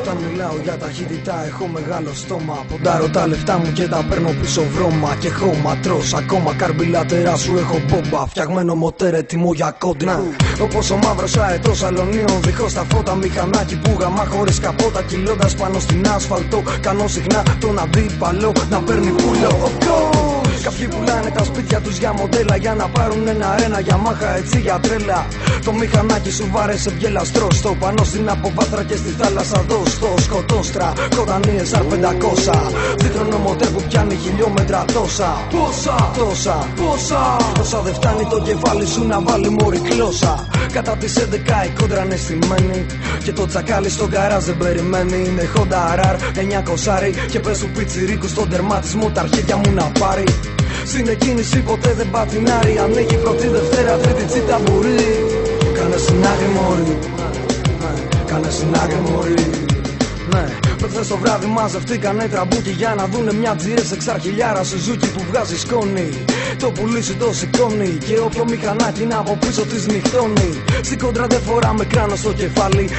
Όταν μιλάω για ταχύτητα έχω μεγάλο στόμα. Ποντάρω τα λεφτά μου και τα παίρνω πίσω βρώμα. Και χώμα τρως ακόμα καρμπιλάτερά σου έχω μπόμπα. Φτιαγμένο μοτέρ έτοιμο για κόντρα. Όπως ο μαύρος αετός αλωνίων δίχως τα φώτα. Μηχανάκι που γαμά χωρίς καπότα. Κυλώντας πάνω στην άσφαλτο. Κάνω συχνά τον αντίπαλο να παίρνει πουλο. Κάποιοι πουλάνε τα σπίτια τους για μοντέλα. Για να πάρουν ένα για μάχα έτσι για τρέλα. Το μηχανάκι σου βάρεσε βγελαστρό. Στο πάνω στην αποβάθρα και στη θάλασσα δω. Στο σκοτόστρα κοντανίες R500. Δίχρονο μοτέρ που πιάνει χιλιόμετρα τόσα. Τόσα δεν φτάνει το κεφάλι σου να βάλει μωρή κλώσσα. Κατά τις 11 η κόντρα είναι στημένη. Και το τσακάλι στο γκαράζ δεν περιμένει. Είναι Honda RR 900 και πες του πιτσιρίκου στον τερματισμό τα αρχίδια μου να πάρει. Στην εκκίνηση ποτέ δεν πατινάρει. Ανοίγει πρώτη, Δευτέρα, Τρίτη τσίτα μπορεί. Κάνε στην άκρη μωρή. Κάνε στην άκρη μωρή. Προχθές το βράδυ μαζευτήκανε τραμπούκι για να δουνε μια GS εξαρχιλιάρα Σουζούκι που βγάζει σκόνη. Το πουλί σου το σηκώνει και όποιο μηχανάκι είναι από πίσω της νυχτώνει. Στην κόντρα δεν φοράμε κράνο στο κεφάλι.